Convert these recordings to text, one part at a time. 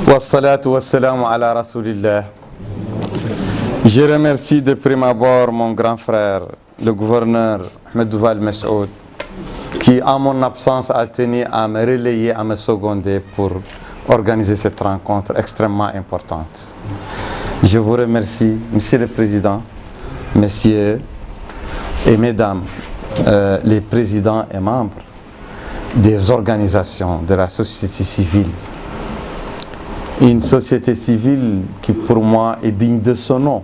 Wassalatu wassalamu ala rasulillah. Je remercie de prime abord mon grand frère, le gouverneur Ahmed Douval Messoud, qui en mon absence a tenu à me relayer, à me seconder pour organiser cette rencontre extrêmement importante. Je vous remercie, Monsieur le Président, Messieurs et Mesdames, les présidents et membres des organisations de la société civile. Une société civile qui pour moi est digne de son nom.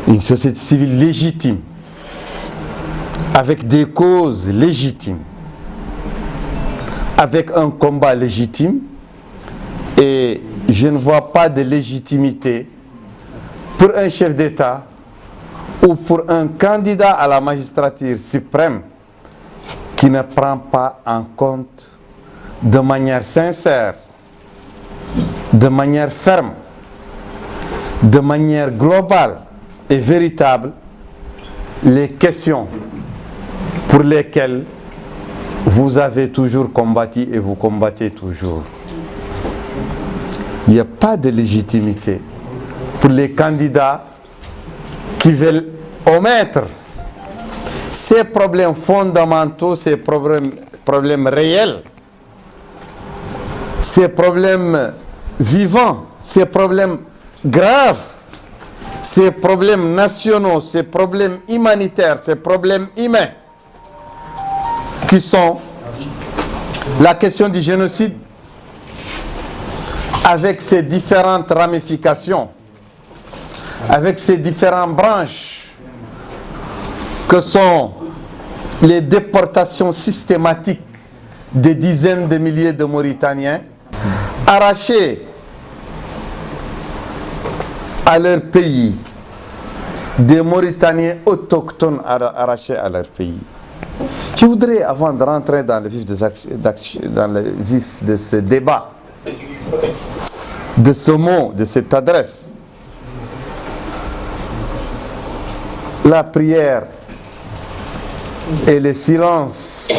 Une société civile légitime, avec des causes légitimes, avec un combat légitime, et je ne vois pas de légitimité pour un chef d'État ou pour un candidat à la magistrature suprême qui ne prend pas en compte de manière sincère, de manière ferme, de manière globale et véritable, les questions pour lesquelles vous avez toujours combattu et vous combattez toujours. Il n'y a pas de légitimité pour les candidats qui veulent omettre ces problèmes fondamentaux, ces problèmes réels, ces problèmes vivants, ces problèmes graves, ces problèmes nationaux, ces problèmes humanitaires, ces problèmes humains, qui sont la question du génocide avec ses différentes ramifications, avec ses différentes branches, que sont les déportations systématiques de dizaines de milliers de Mauritaniens, arrachés à leur pays, des Mauritaniens autochtones arrachés à leur pays. Je voudrais, avant de rentrer dans le vif de ce débat, de ce mot, de cette adresse, la prière et le silence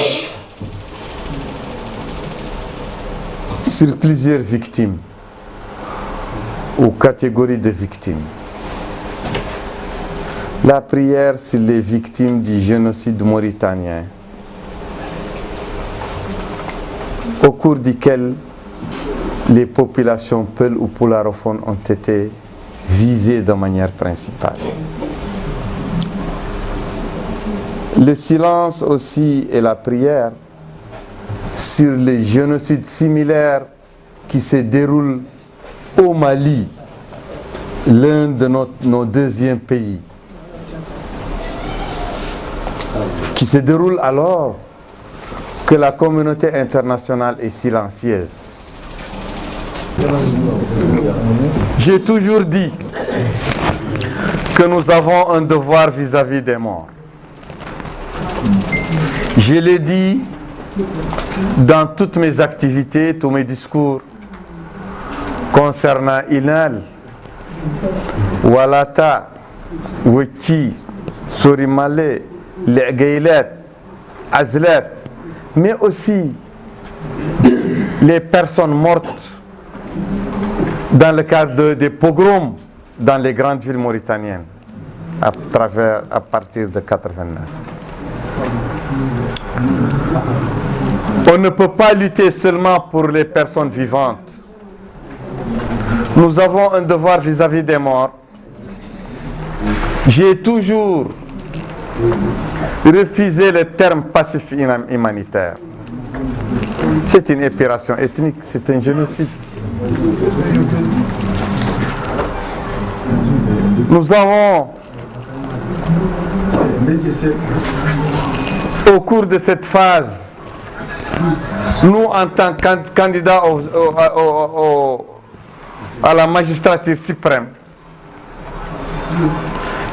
sur plusieurs victimes ou catégories de victimes. La prière sur les victimes du génocide mauritanien, au cours duquel les populations peules ou poularophones ont été visées de manière principale. Le silence aussi et la prière sur les génocides similaires qui se déroulent au Mali, l'un de nos deuxièmes pays, qui se déroule alors que la communauté internationale est silencieuse. J'ai toujours dit que nous avons un devoir vis-à-vis des morts. Je l'ai dit dans toutes mes activités, tous mes discours concernant Inal, Walata, Wiki, Sorimale, L'Egailet, Azlet, mais aussi les personnes mortes dans le cadre des pogroms dans les grandes villes mauritaniennes à partir de 89. On ne peut pas lutter seulement pour les personnes vivantes. Nous avons un devoir vis-à-vis des morts. J'ai toujours refusé le terme passif humanitaire. C'est une épuration ethnique, c'est un génocide. Nous avons, au cours de cette phase, nous en tant que candidats à la magistrature suprême,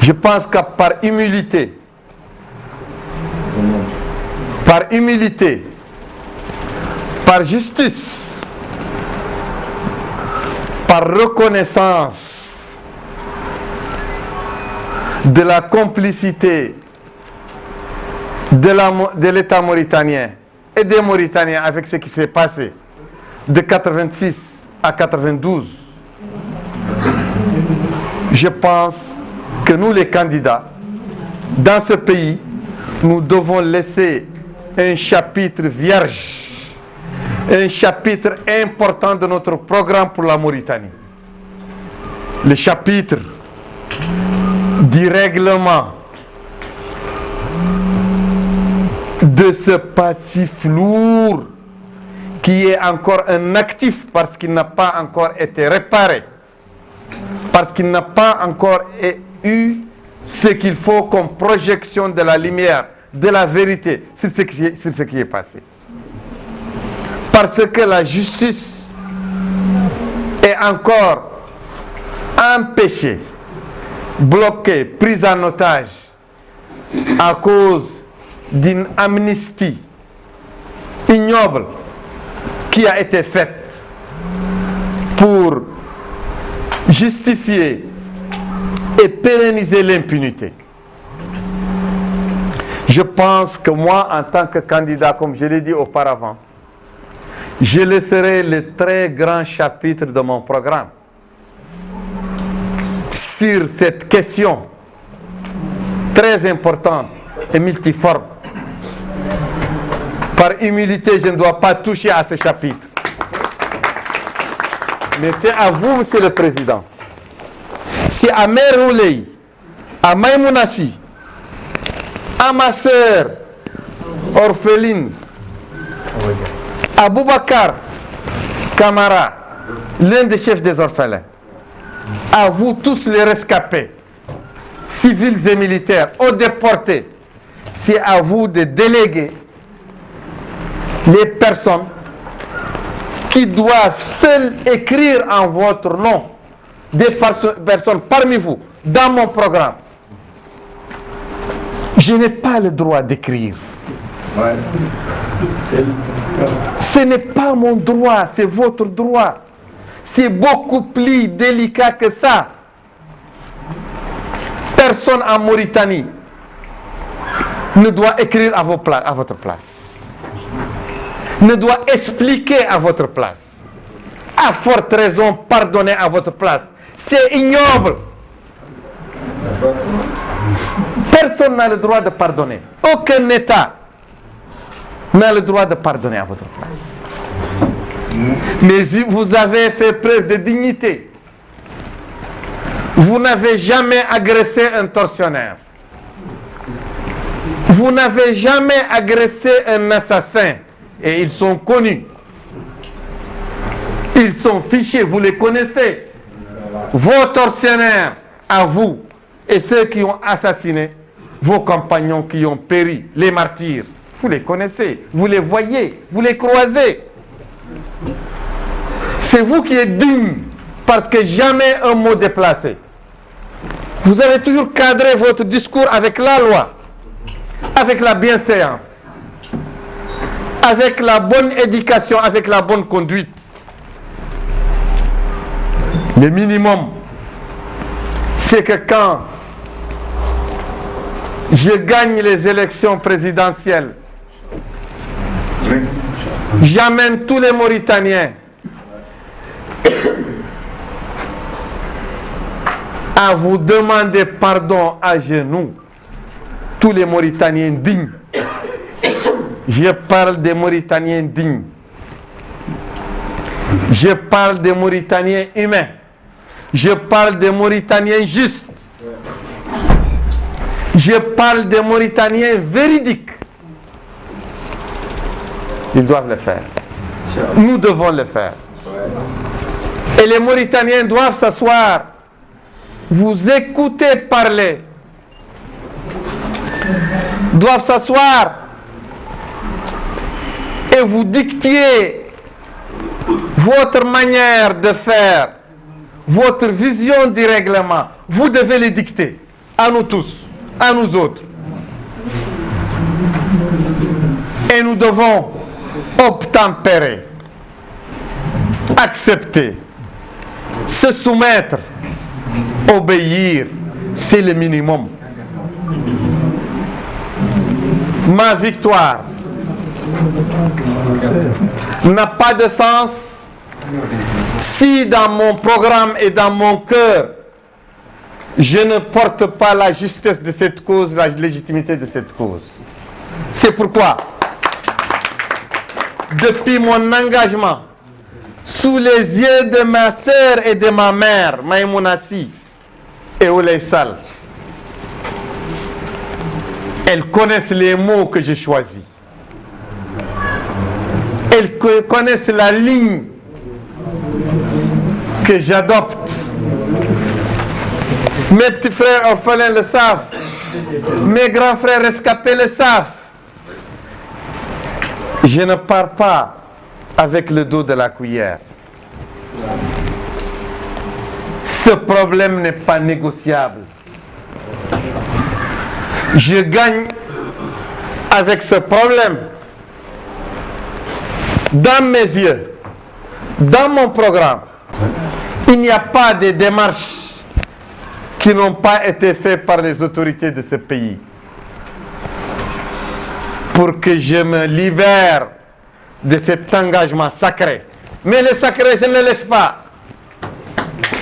je pense que par humilité, par justice, par reconnaissance de la complicité de l'État mauritanien et des Mauritaniens avec ce qui s'est passé de 86 à 92. Je pense que nous, les candidats, dans ce pays, nous devons laisser un chapitre vierge, un chapitre important de notre programme pour la Mauritanie. Le chapitre du règlement de ce passif lourd qui est encore un actif parce qu'il n'a pas encore été réparé, parce qu'il n'a pas encore eu ce qu'il faut comme projection de la lumière, de la vérité sur ce qui est passé. Parce que la justice est encore empêchée, bloquée, prise en otage à cause d'une amnistie ignoble qui a été faite pour justifier et pérenniser l'impunité. Je pense que moi, en tant que candidat, comme je l'ai dit auparavant, je laisserai le très grand chapitre de mon programme sur cette question très importante et multiforme. Par humilité, je ne dois pas toucher à ce chapitre. Mais c'est à vous, Monsieur le Président. C'est à Mère Rouley, à Maïmounassi, à ma sœur orpheline, à Boubacar Camara, l'un des chefs des orphelins, à vous tous les rescapés, civils et militaires, aux déportés, c'est à vous de déléguer les personnes qui doivent seules écrire en votre nom des personnes parmi vous dans mon programme. Je n'ai pas le droit d'écrire. Ouais. Ce n'est pas mon droit, c'est votre droit. C'est beaucoup plus délicat que ça. Personne en Mauritanie ne doit écrire à votre place. Ne doit expliquer à votre place. À forte raison, pardonner à votre place. C'est ignoble. Personne n'a le droit de pardonner. Aucun État n'a le droit de pardonner à votre place. Mais vous avez fait preuve de dignité. Vous n'avez jamais agressé un tortionnaire. Vous n'avez jamais agressé un assassin. Et ils sont connus. Ils sont fichés, vous les connaissez. Vos tortionnaires, à vous, et ceux qui ont assassiné, vos compagnons qui ont péri, les martyrs, vous les connaissez, vous les voyez, vous les croisez. C'est vous qui êtes digne, parce que jamais un mot déplacé. Vous avez toujours cadré votre discours avec la loi, avec la bienséance, avec la bonne éducation, avec la bonne conduite. Le minimum, c'est que quand je gagne les élections présidentielles, j'amène tous les Mauritaniens à vous demander pardon à genoux. Tous les Mauritaniens dignes. Je parle des Mauritaniens dignes. Je parle des Mauritaniens humains. Je parle des Mauritaniens justes. Je parle des Mauritaniens véridiques. Ils doivent le faire. Nous devons le faire. Et les Mauritaniens doivent s'asseoir, vous écouter parler, doivent s'asseoir et vous dicter votre manière de faire, votre vision du règlement. Vous devez les dicter à nous tous, à nous autres. Et nous devons obtempérer, accepter, se soumettre, obéir, c'est le minimum. Ma victoire n'a pas de sens Si dans mon programme et dans mon cœur, je ne porte pas la justesse de cette cause, la légitimité de cette cause. C'est pourquoi, depuis mon engagement, sous les yeux de ma sœur et de ma mère, Maïmounassi et Oulay Sall, elles connaissent les mots que j'ai choisis. Elles connaissent la ligne que j'adopte. Mes petits frères orphelins le savent. Mes grands frères rescapés le savent. Je ne pars pas avec le dos de la cuillère. Ce problème n'est pas négociable. Je gagne avec ce problème. Dans mes yeux, dans mon programme, il n'y a pas de démarches qui n'ont pas été faites par les autorités de ce pays pour que je me libère de cet engagement sacré. Mais le sacré, je ne le laisse pas.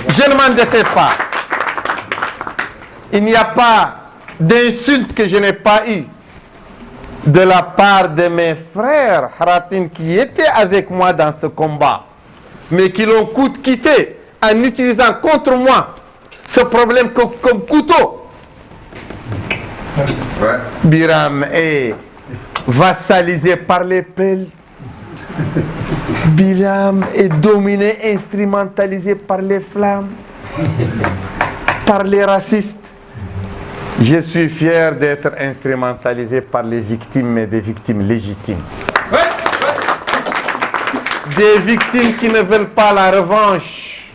Je ne m'en défais pas. Il n'y a pas d'insulte que je n'ai pas eue de la part de mes frères Haratin qui étaient avec moi dans ce combat, mais qui l'ont quitté en utilisant contre moi ce problème comme couteau. Ouais. Biram est vassalisé par les pelles. Biram est dominé, instrumentalisé par les flammes, par les racistes. Je suis fier d'être instrumentalisé par les victimes, mais des victimes légitimes. Ouais. Des victimes qui ne veulent pas la revanche.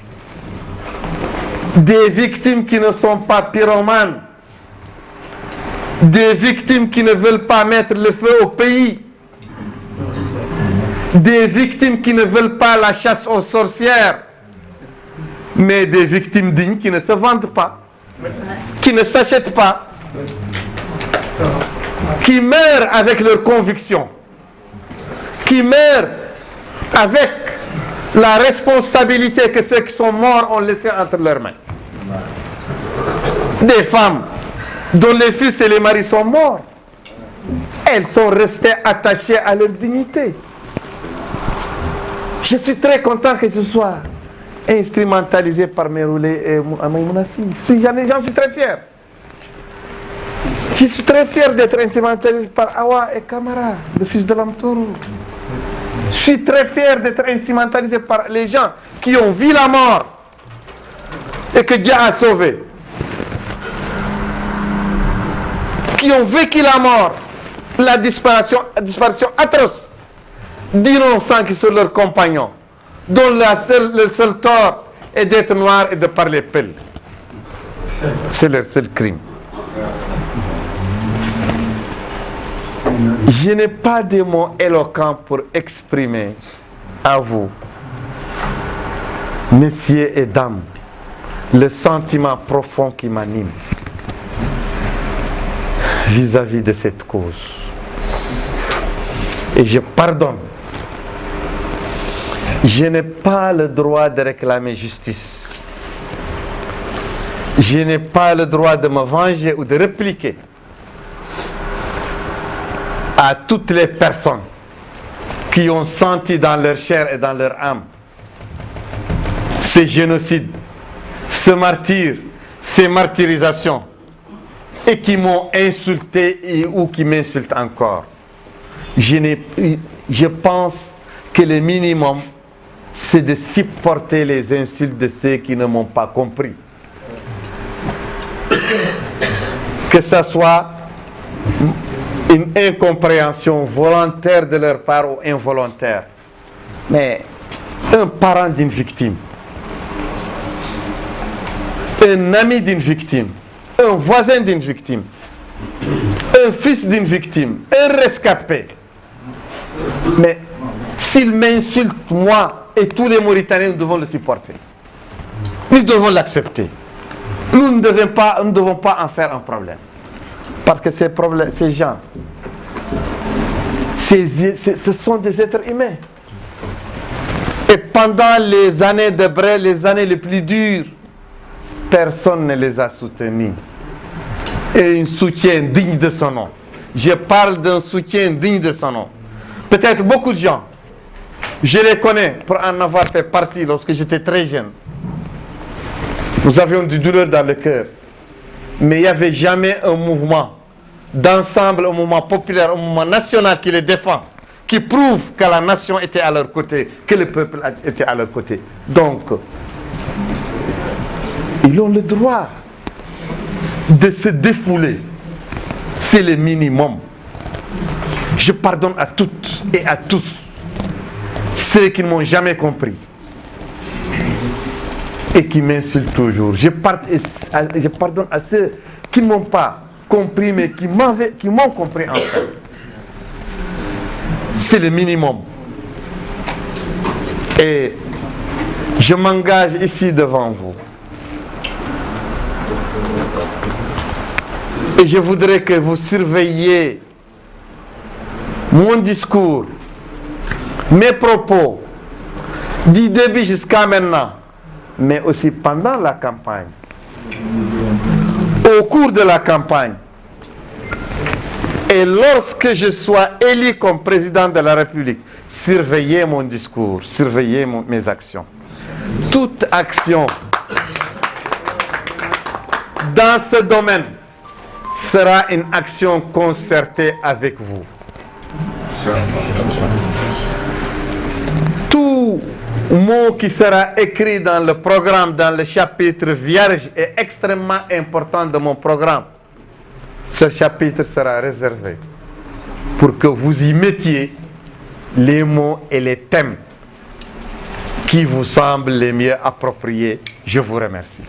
Des victimes qui ne sont pas pyromanes. Des victimes qui ne veulent pas mettre le feu au pays. Des victimes qui ne veulent pas la chasse aux sorcières. Mais des victimes dignes qui ne se vendent pas. Qui ne s'achètent pas. Qui meurent avec leurs convictions. Qui meurent avec la responsabilité que ceux qui sont morts ont laissé entre leurs mains. Des femmes dont les fils et les maris sont morts, elles sont restées attachées à leur dignité. Je suis très content que ce soit instrumentalisé par Meroulé et Maïmounassi. J'en suis très fier. Je suis très fier d'être instrumentalisé par Awa et Kamara, le fils de l'Amtourou. Je suis très fier d'être instrumentalisé par les gens qui ont vu la mort et que Dieu a sauvé. Qui ont vécu la mort, la disparition atroce d'innocents qui sont leurs compagnons, dont le seul tort est d'être noir et de parler pelle. C'est leur seul crime. Je n'ai pas de mots éloquents pour exprimer à vous, messieurs et dames, le sentiment profond qui m'anime vis-à-vis de cette cause. Et je pardonne. Je n'ai pas le droit de réclamer justice. Je n'ai pas le droit de me venger ou de répliquer à toutes les personnes qui ont senti dans leur chair et dans leur âme ces génocides, ce martyre, ces martyrisations, et qui m'ont insulté ou qui m'insultent encore. Je pense que le minimum, c'est de supporter les insultes de ceux qui ne m'ont pas compris. Que ce soit une incompréhension volontaire de leur part ou involontaire. Mais un parent d'une victime, un ami d'une victime, un voisin d'une victime, un fils d'une victime, un rescapé. Mais s'il m'insulte, moi et tous les Mauritaniens, nous devons le supporter. Nous devons l'accepter. Nous ne devons pas en faire un problème. Parce que ces gens, ce sont des êtres humains. Et pendant les années de Brel, les années les plus dures, personne ne les a soutenus. Et un soutien digne de son nom. Je parle d'un soutien digne de son nom. Peut-être beaucoup de gens, je les connais pour en avoir fait partie lorsque j'étais très jeune. Nous avions du douleur dans le cœur. Mais il n'y avait jamais un mouvement d'ensemble, un mouvement populaire, un mouvement national qui les défend, qui prouve que la nation était à leur côté, que le peuple était à leur côté. Donc, ils ont le droit de se défouler. C'est le minimum. Je pardonne à toutes et à tous ceux qui ne m'ont jamais compris et qui m'insultent toujours. Je pardonne à ceux qui ne m'ont pas compris, mais qui m'ont compris en fait. C'est le minimum. Et je m'engage ici devant vous. Et je voudrais que vous surveilliez mon discours, mes propos, du début jusqu'à maintenant, mais aussi pendant la campagne, au cours de la campagne, et lorsque je sois élu comme président de la République. Surveillez mon discours, surveillez mes actions. Toute action dans ce domaine sera une action concertée avec vous. Tout mot qui sera écrit dans le programme, dans le chapitre vierge, est extrêmement important de mon programme. Ce chapitre sera réservé pour que vous y mettiez les mots et les thèmes qui vous semblent les mieux appropriés. Je vous remercie.